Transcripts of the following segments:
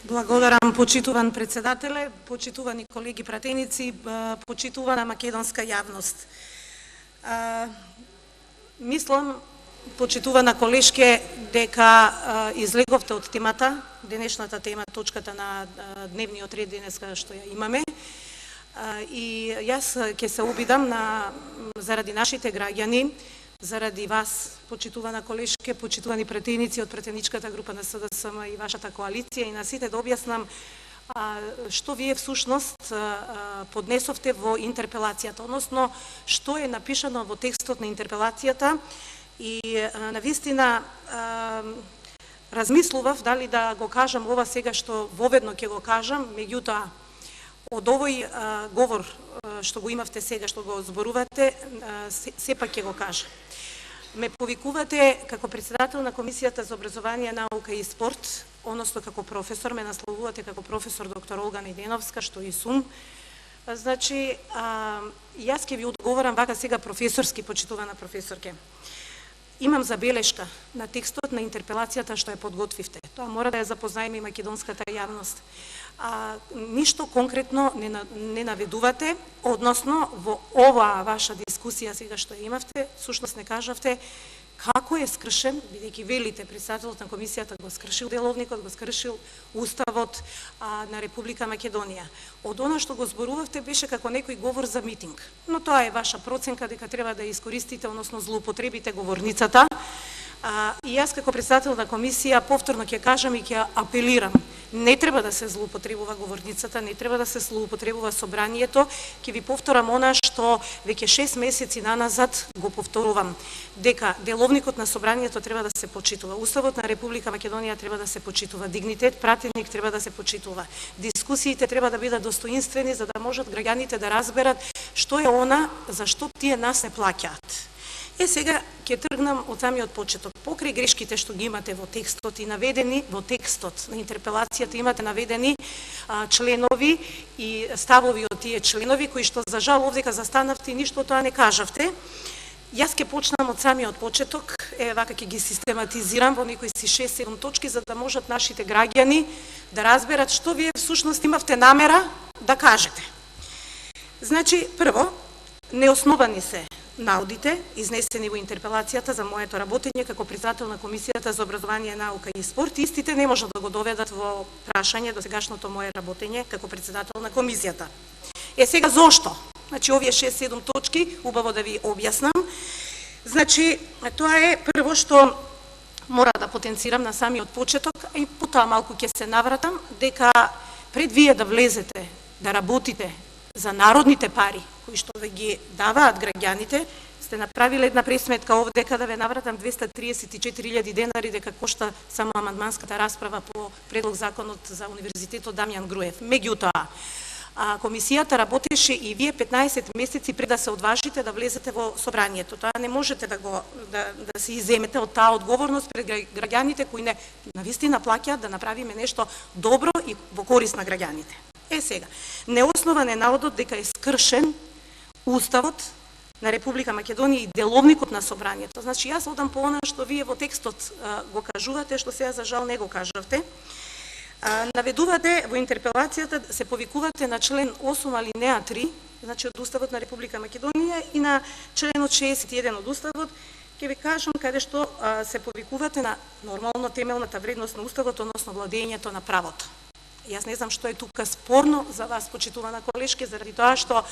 Благодарам, почитуван председателе, почитувани колеги пратеници, почитувана македонска јавност. Мислам, почитувана колешке, дека излеговте од темата, денешната тема, точката на дневниот ред денеска што ја имаме. И јас ќе се обидам заради нашите граѓани, заради вас, почитувана колешке, почитувани пратеници од пратеничката група на СДСМ и вашата коалиција, и на сите да објаснам што вие всушност поднесовте во интерпелацијата, односно што е напишано во текстот на интерпелацијата, и навистина размислував дали да го кажам ова сега што воведно ќе го кажам, меѓутоа од овој говор што го имавте сега, што го зборувате, сепак ќе го кажам. Ме повикувате како председател на Комисијата за образование, наука и спорт, односно како професор, ме насловувате како професор доктор Олга Неденовска, што и сум. Значи, јас ќе ви одговорам вака сега професорски, почитувана професорке. Имам забелешка на текстот на интерпелацијата што ја подготвивте. Тоа мора да ја запознаеме и македонската јавност. Ништо конкретно не наведувате, односно во оваа ваша дискусија сега што ја имавте, всушност не кажавте како е скршен, бидејќи велите председателот на комисијата го скршил деловникот, го скршил уставот на Република Македонија. Од она што го зборувавте беше како некој говор за митинг, но тоа е ваша проценка дека треба да искористите, односно злоупотребите говорницата. И јас како председател на комисија повторно ќе кажам и ќе апелирам. Не треба да се злоупотребува говорницата, не треба да се злоупотребува собранието. Ќе ви повторам она што веќе 6 месеци наназад го повторувам, дека деловникот на собранието треба да се почитува, уставот на Република Македонија треба да се почитува, дигнитет пратеник треба да се почитува, дискусиите треба да бидат достоинствени за да можат граѓаните да разберат што е она за што тие нас не плаќаат. Сега ќе тргнам од самиот почеток. Покрај грешките што ги имате во текстот и наведени во текстот на интерпелацијата, имате наведени членови и ставови од тие членови кои што за жал овдека застанавте и ништо тоа не кажавте. Јас ќе почнам од самиот почеток, вака ќе ги систематизирам во некои си 6-7 точки за да можат нашите граѓани да разберат што вие всушност имавте намера да кажете. Значи, прво, неосновани се наудите, изнесени во интерпелацијата за моето работење како председател на Комисијата за образование, наука и спорт. Истите не можат да го доведат во прашање до сегашното мое работење како председател на Комисијата. Сега зошто? Значи, овие 6-7 точки, убаво да ви објаснам. Значи, тоа е прво што мора да потенцирам на самиот почеток, и потоа малку ќе се навратам, дека пред вие да влезете, да работите за народните пари, кои што ви ги даваат граѓаните, сте направиле една пресметка овдека, да ве навратам 234.000 денари дека кошта само амандманската расправа по предлог законот за Универзитетот Дамјан Груев. Меѓутоа, комисијата работеше и вие 15 месеци пред да се одважите да влезете во собранието. Тоа не можете да се иземете од таа одговорност пред граѓаните кои навистина плаќаат да направиме нешто добро и во корист на граѓаните. Сега, неоснован е наводот дека е скршен уставот на Република Македонија и деловникот на собранието. Значи, јас одам по она што вие во текстот го кажувате, што сега за жал не го кажавте. Наведувате во интерпелацијата, се повикувате на член 8 алинеа 3, значи од уставот на Република Македонија, и на членот 61 од уставот, ќе ви кажам каде што се повикувате на нормално темелната вредност на уставот, односно владењето на правото. Јас не знам што е тука спорно за вас, почитувана колешке, заради тоа што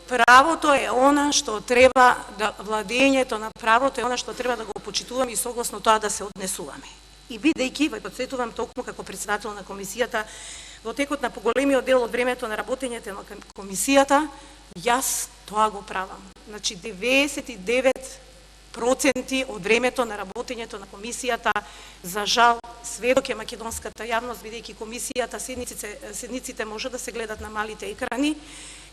правото е она што треба да, владењето на правото е она што треба да го почитуваме и согласно тоа да се однесуваме. И бидејќи, ве подсетувам токму како председател на комисијата, во текот на поголемиот дел од времето на работењето на комисијата, јас тоа го правам. Значи 99% од времето на работењето на комисијата, за жал, сведок е македонската јавност, бидејќи комисијата, седниците може да се гледат на малите екрани,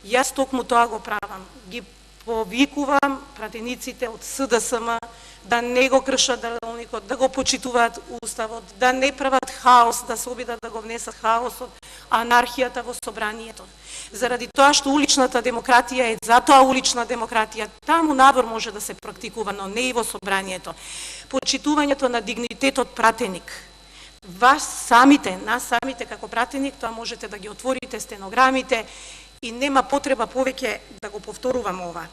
јас токму тоа го правам. Ги повикувам пратениците од СДСМ да не го кршат деловникот, да го почитуваат уставот, да не прават хаос, да се обидат да го внесат хаосот, анархијата во собранието. Заради тоа што уличната демократија е затоа улична демократија, таму набор може да се практикува, но не и во собранието. Почитувањето на дигнитетот пратеник. нас самите како пратеник, тоа можете да ги отворите стенограмите и нема потреба повеќе да го повторувам ова.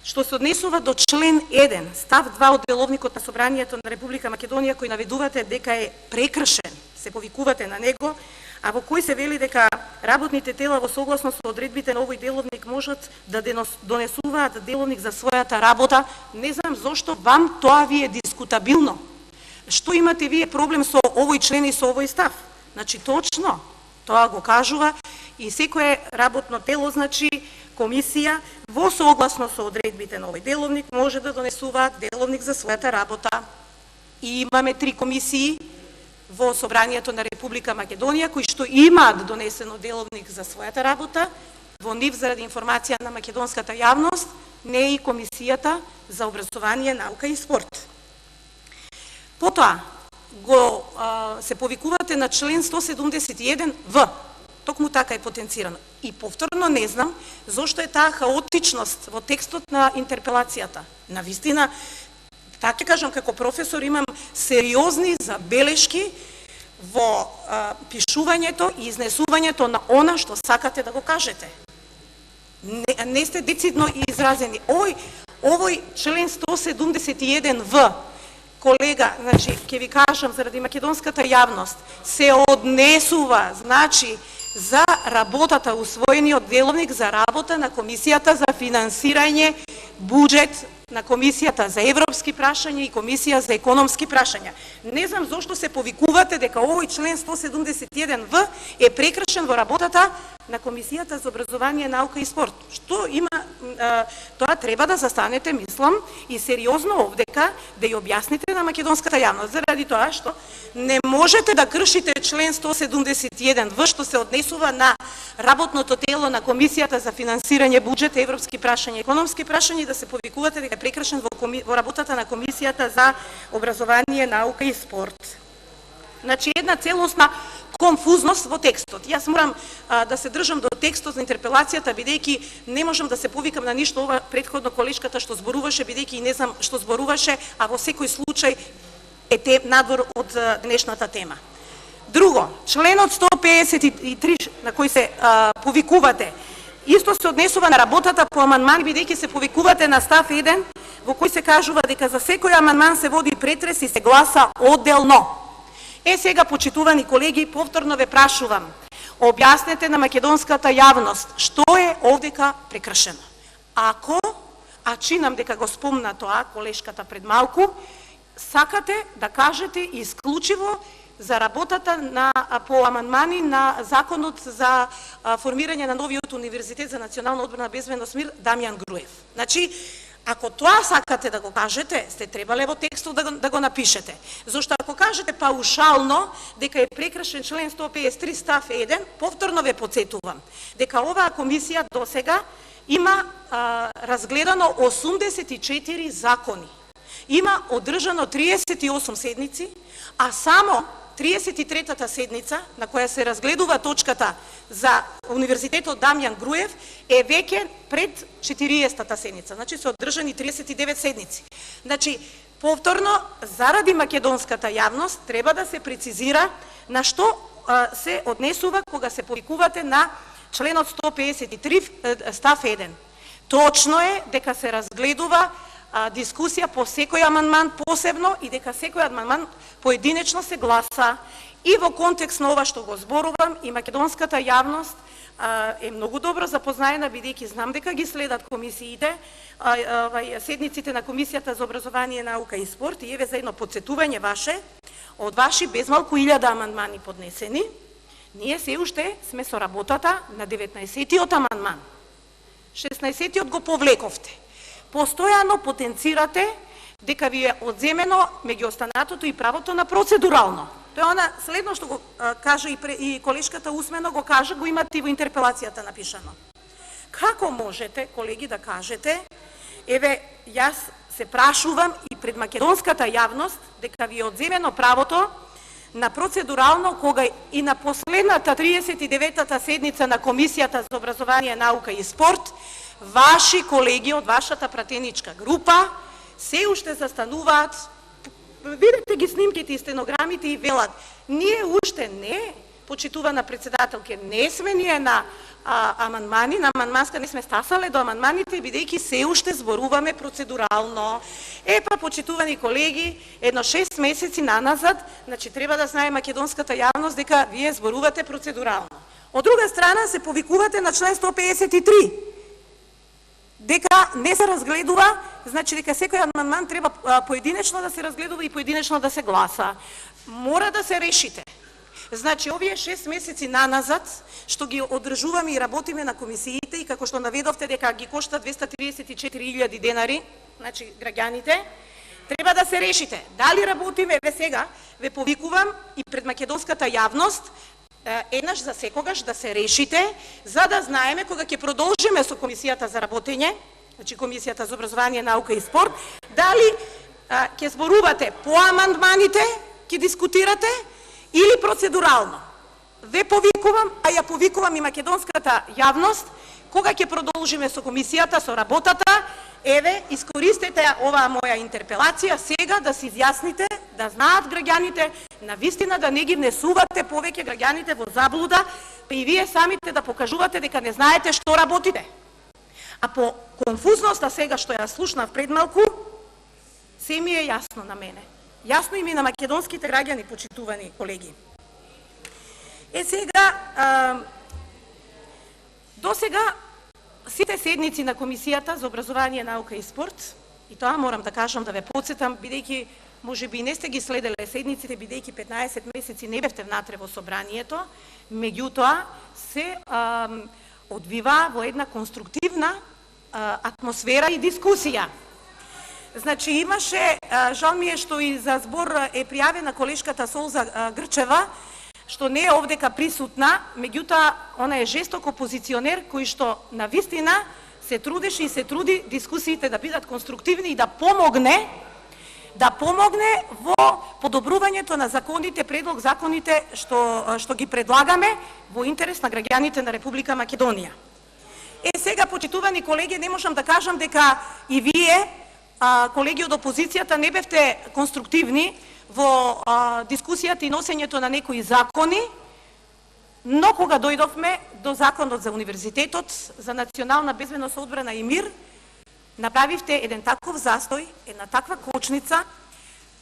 Што се однесува до член 1, став 2 од Деловникот на Собранието на Република Македонија, кој наведувате дека е прекршен, се повикувате на него, а во кој се вели дека работните тела во согласно со одредбите на овој деловник можат да донесуваат деловник за својата работа. Не знам зошто вам тоа ви е дискутабилно. Што имате вие проблем со овој член и со овој став? Значи, точно, тоа го кажува и секое работно тело, значи, комисија, во согласно со одредбите на овој деловник, може да донесуваат деловник за својата работа. И имаме 3 комисии во Собранието на Република Македонија, кои што имаат донесено деловник за својата работа. Во нив, заради информација на македонската јавност, не е и Комисијата за образование, наука и спорт. Потоа, се повикувате на член 171 В. Токму така е потенцирано. И повторно не знам зошто е таа хаотичност во текстот на интерпелацијата. Навистина, така кажам, како професор имам сериозни забелешки во пишувањето и изнесувањето на она што сакате да го кажете. Не сте децидно изразени. Овој член 171 В, колега, значи, ќе ви кажам заради македонската јавност, се однесува, значи, за работата, усвоениот деловник за работа на Комисијата за финансирање буџет, на Комисијата за европски прашања и Комисија за економски прашања. Не знам зошто се повикувате дека овој член 171 В е прекршен во работата на Комисијата за образование, наука и спорт. Што има, тоа треба да застанете, мислам, и сериозно овдека да ја објасните на македонската јавност, заради тоа што не можете да кршите член 171 В, што се однесува на работното тело на Комисијата за финансирање буџет, европски прашања, економски прашања, и да се повикувате дека е прекршен во работата на Комисијата за образование, наука и спорт. Значи, една целосна конфузност во текстот. Јас морам да се држам до текстот на интерпелацијата, бидејќи не можам да се повикам на ништо. Ова претходно колешката што зборуваше, бидејќи не знам што зборуваше, а во секој случај е надвор од днешната тема. Друго, членот 153 на кој се повикувате, исто се однесува на работата по амандман, бидејќи се повикувате на став 1, во кој се кажува дека за секој амандман се води претрес и се гласа одделно. Сега, почитувани колеги, повторно ве прашувам, објаснете на македонската јавност што е овдека прекршено. А чинам дека го спомна тоа колешката пред малку, сакате да кажете исклучиво за работата по амандмани на Законот за формирање на новиот Универзитет за национална одбрана, безбедност, мир Дамјан Груев. Значи, ако тоа сакате да го кажете, сте требале во текстот да го напишете. Зошто ако кажете паушално дека е прекршен член 153 став 1, повторно ве подсетувам дека оваа комисија досега има разгледано 84 закони. Има одржано 38 седници, а само 33-та седница, на која се разгледува точката за Универзитетот Дамјан Груев, е веќе пред 40-та седница. Значи, се одржани 39 седници. Значи, повторно, заради македонската јавност, треба да се прецизира на што се однесува кога се повикувате на членот 153 став 1. Точно е дека се разгледува дискусија по секој амандман посебно и дека секој амандман поединечно се гласа. И во контекст на ова што го зборувам, и македонската јавност е многу добро запознаена, бидејќи знам дека ги следат комисиите, седниците на Комисијата за образование, наука и спорт, и еве за едно подсетување ваше, од ваши безмалку 1000 амандмани поднесени, ние се уште сме со работата на 19-тиот амандман. 16-тиот го повлековте. Постојано потенцирате дека ви е одземено меѓу останатото и правото на процедурално. Тоа е она следно што го кажа и колешката усмено го кажа, го имате и во интерпелацијата напишано. Како можете, колеги, да кажете, еве, јас се прашувам и пред македонската јавност дека ви е одземено правото на процедурално, кога и на последната 39-та седница на Комисијата за образование, наука и спорт, ваши колеги од вашата пратеничка група се уште застануваат видите ги снимките и стенограмите и велат, ние уште не, почитувана председателке, не сме ние на амандмани, на амандманска не сме стасале до амандманите, бидејќи се уште зборуваме процедурално. Па, почитувани колеги, едно 6 месеци наназад, значи треба да знае македонската јавност дека вие зборувате процедурално. Од друга страна се повикувате на член 153, дека не се разгледува, значи дека секој амандман треба поединечно да се разгледува и поединечно да се гласа. Мора да се решите. Значи, овие 6 месеци наназад, што ги одржуваме и работиме на комисиите, и како што наведовте дека ги кошта 234.000 денари, значи граѓаните, треба да се решите. Дали работиме, сега ве повикувам и пред македонската јавност, еднаш за секогаш да се решите, за да знаеме кога ќе продолжиме со комисијата за работење, значи комисијата за образование, наука и спорт, дали ќе зборувате по амандманите, ќе дискутирате, или процедурално. Ве повикувам, а ја повикувам и македонската јавност, кога ќе продолжиме со комисијата, со работата, еве, искористете оваа моја интерпелација сега да се изјасните, да знаат граѓаните, на вистина да не ги внесувате повеќе граѓаните во заблуда, па и вие самите да покажувате дека не знаете што работите. А по конфузноста сега што ја слушнав пред малку, се ми е јасно на мене. Јасно и ми на македонските граѓани, почитувани колеги. Сега, до сега, сите седници на Комисијата за образование, наука и спорт, и тоа морам да кажам, да ве подсетам, бидејќи можеби не сте ги следеле седниците, бидејќи 15 месеци не бевте внатре во собранието, меѓутоа се одвива во една конструктивна атмосфера и дискусија. Значи имаше, жал ми е што и за збор е пријавена колешката Солза Грчева, што не е овдека присутна, меѓутоа она е жесток опозиционер кој што на вистина се трудеше и се труди дискусиите да бидат конструктивни и да помогне во подобрувањето на законите, предлог законите што ги предлагаме во интерес на граѓаните на Република Македонија. Сега, почитувани колеги, не можам да кажам дека и вие, колеги од опозицијата, не бевте конструктивни во дискусијата и носењето на некои закони, но кога дојдовме до Законот за универзитетот, за национална безбедност, одбрана и мир, направивте еден таков застој, една таква кочница,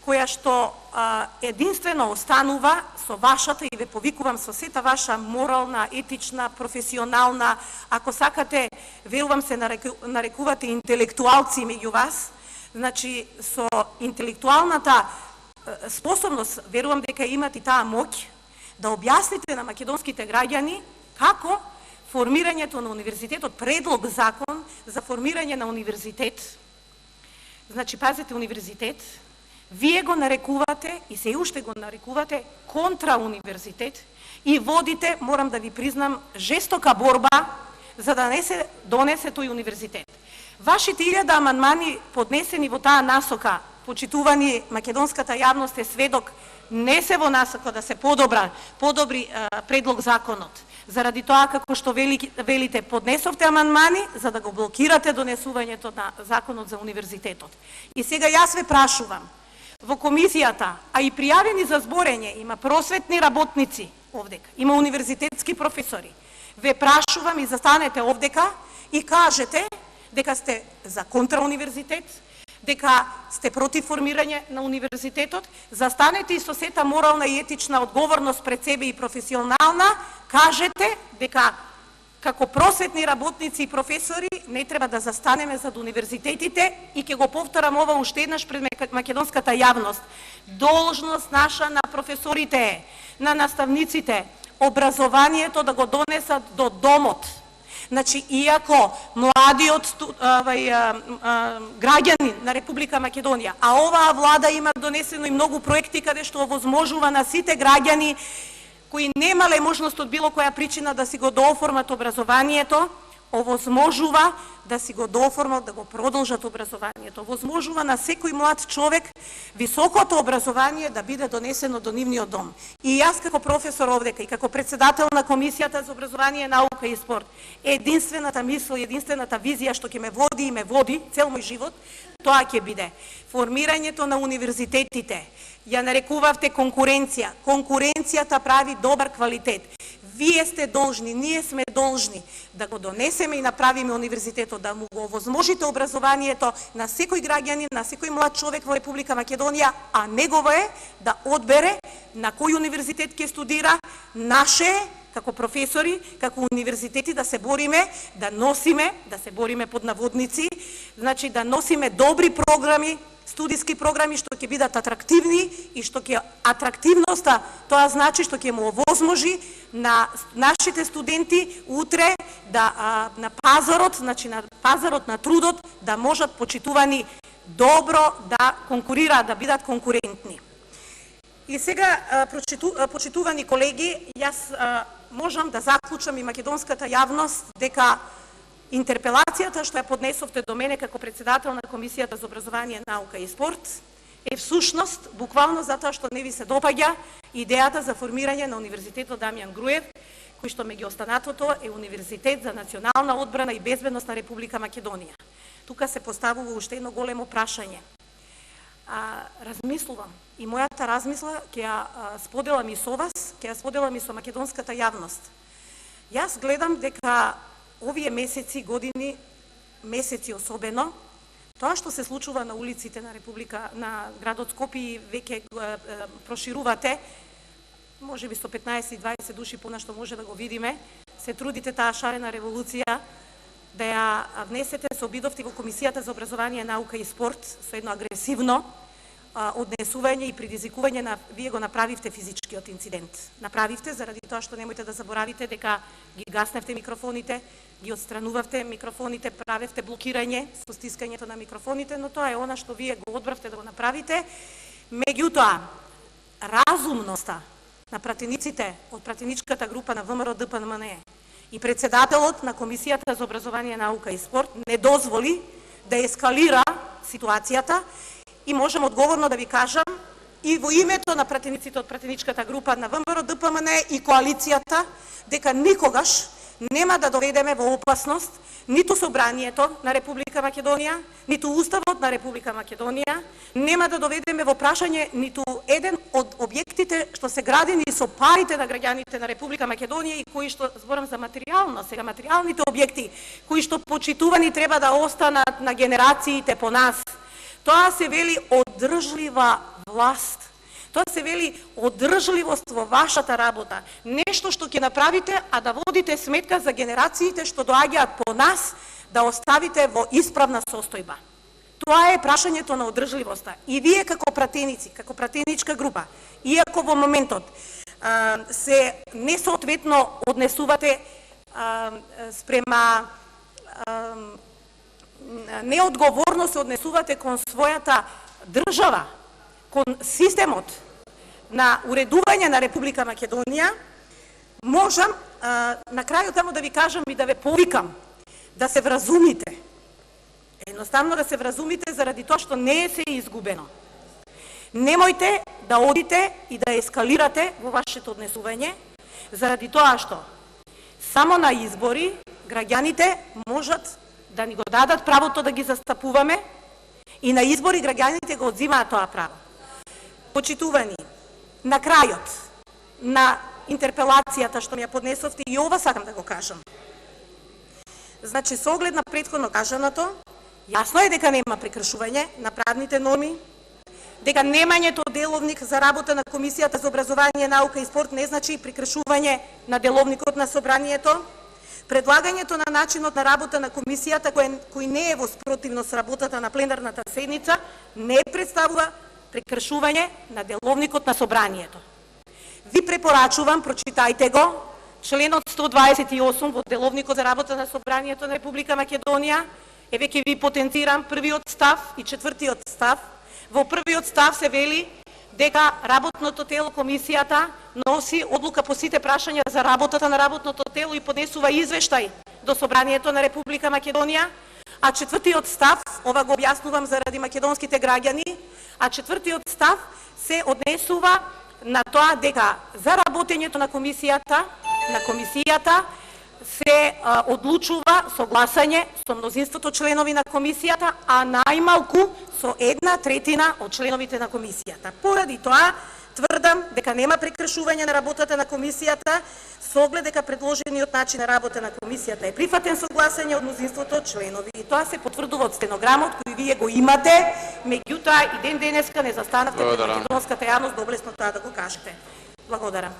која што единствено останува со вашата, и ве повикувам со сета ваша морална, етична, професионална, ако сакате, верувам се нарекувате интелектуалци меѓу вас, значи со интелектуалната способност, верувам дека имате и таа моќ, да објасните на македонските граѓани како формирањето на универзитетот, предлог закон за формирање на универзитет, значи пазете универзитет, вие го нарекувате и се уште го нарекувате контрауниверзитет и водите, морам да ви признам, жестока борба за да не се донесе тој универзитет. Вашите 1000 амандмани поднесени во таа насока, почитувани македонската јавност е сведок, не се во насока да се подобри предлог законот. Заради тоа, како што велите, поднесовте амандмани за да го блокирате донесувањето на законот за универзитетот. И сега јас ве прашувам, во комисијата, а и пријавени за зборење, има просветни работници овдека, има универзитетски професори. Ве прашувам и застанете овдека и кажете дека сте за контрауниверзитет, дека сте против формирање на универзитетот, застанете и со сета морална и етична одговорност пред себе и професионална, кажете дека како просветни работници и професори не треба да застанеме зад универзитетите и ќе го повторам ова уште еднаш пред македонската јавност. Должност наша на професорите, на наставниците, образованието да го донесат до домот. Значи, иако младиот граѓани на Република Македонија, а оваа влада има донесено и многу проекти каде што овозможува на сите граѓани кои немале можност од било која причина да си го дооформат образованието, овозможува да си го дооформат, да го продолжат образованието. Овозможува на секој млад човек високото образование да биде донесено до нивниот дом. И јас како професор овдека и како председател на Комисијата за образование, наука и спорт, единствената мисла, единствената визија што ќе ме води и ме води цел мој живот, тоа ќе биде формирањето на универзитетите. Ја нарекувавте конкуренција. Конкуренцијата прави добар квалитет. Вие сте должни, ние сме должни да го донесеме и направиме универзитетот, да му го овозможите образованието на секој граѓанин, на секој млад човек во Република Македонија, а негово е да одбере на кој универзитет ќе студира. Наше како професори, како универзитети да се бориме, да носиме, да се бориме под наводници, значи да носиме добри програми, студиски програми што ќе бидат атрактивни и што ќе атрактивноста, тоа значи што ќе му овозможи на нашите студенти утре да на пазарот, значи на пазарот на трудот да можат почитувани добро да конкурираат, да бидат конкурентни. И сега, почитувани колеги, јас можам да заклучам и македонската јавност дека интерпелацијата што ја поднесовте до мене како председател на Комисијата за образование, наука и спорт е всушност буквално затоа што не ви се допаѓа идејата за формирање на Универзитетот Дамјан Груев, кој што меѓу останатото е Универзитет за национална одбрана и безбедност на Република Македонија. Тука се поставува уште едно големо прашање. Размислувам и мојата размисла ќе ја споделам и со вас, ќе ја споделам и со македонската јавност. Јас гледам дека овие месеци, години, месеци особено, тоа што се случува на улиците на Република, на градот Скопје, веќе проширувате, може би со 15 и 20 души понашто може да го видиме, се трудите таа шарена револуција да ја внесете, се обидовте во Комисијата за образование, наука и спорт со едно агресивно однесување и предизвикување на вие го направивте физичкиот инцидент. Направивте заради тоа што немојте да заборавите дека ги гасневте микрофоните, ги отстранувавте микрофоните, правевте блокирање со стискањето на микрофоните, но тоа е она што вие го одбравте да го направите. Меѓутоа, разумноста на пратениците од пратеничката група на ВМРО ДПМНЕ и председателот на Комисијата за образование, наука и спорт не дозволи да ескалира ситуацијата и можам одговорно да ви кажам и во името на пратениците од пратеничката група на ВМРО ДПМНЕ и коалицијата дека никогаш нема да доведеме во опасност ниту собранието на Република Македонија, ниту Уставот на Република Македонија, нема да доведеме во прашање ниту еден од објектите што се градени со парите на граѓаните на Република Македонија и кои што, зборам за материјално, сега материјалните објекти, кои што почитувани треба да останат на генерациите по нас. Тоа се вели одржлива власт. Тоа се вели одржливост во вашата работа. Нешто што ќе направите, а да водите сметка за генерациите што доаѓаат по нас, да оставите во исправна состојба. Тоа е прашањето на одржливоста. И вие како пратеници, како пратеничка група, иако во моментот се несоодветно однесувате спрема неодговорно се однесувате кон својата држава, кон системот на уредување на Република Македонија, можам на крајот таму да ви кажам и да ве повикам да се вразумите. Едноставно да се вразумите заради тоа што не е се изгубено. Немојте да одите и да ескалирате во вашето однесување, заради тоа што само на избори граѓаните можат да ни го дадат правото да ги застапуваме и на избори граѓаните го одзимаат тоа право. Почитувани, на крајот на интерпелацијата што ми ја поднесовте и ова сакам да го кажам. Значи, со оглед на претходно кажаното, јасно е дека нема прекршување на правните норми, дека немањето деловник за работа на Комисијата за образование, наука и спорт не значи прекршување на деловникот на собранието, предлагањето на начинот на работа на комисијата кој не е во спротивност работата на пленарната седница не представува прекршување на деловникот на собранието. Ви препорачувам, прочитајте го, членот 128 во деловникот за работа на собранието на Република Македонија, веќе ви потенцирам првиот став и четвртиот став. Во првиот став се вели дека работното тело, комисијата, носи одлука по сите прашања за работата на работното тело и поднесува извештај до Собранието на Република Македонија, а четвртиот став, ова го објаснувам заради македонските граѓани, а четвртиот став се однесува на тоа дека за работењето на комисијата се одлучува со гласање со мнозинството членови на комисијата, а најмалку со 1/3 од членовите на комисијата. Поради тоа тврдам дека нема прекршување на работата на комисијата, со оглед дека предложениот начин на работа на комисијата е прифатен со гласање од мнозинството од членови. И тоа се потврдува од стенограмот кој вие го имате, меѓутоа и ден денеска не застанавте пред македонската јавност доблесно тоа да го кажете. Благодарам.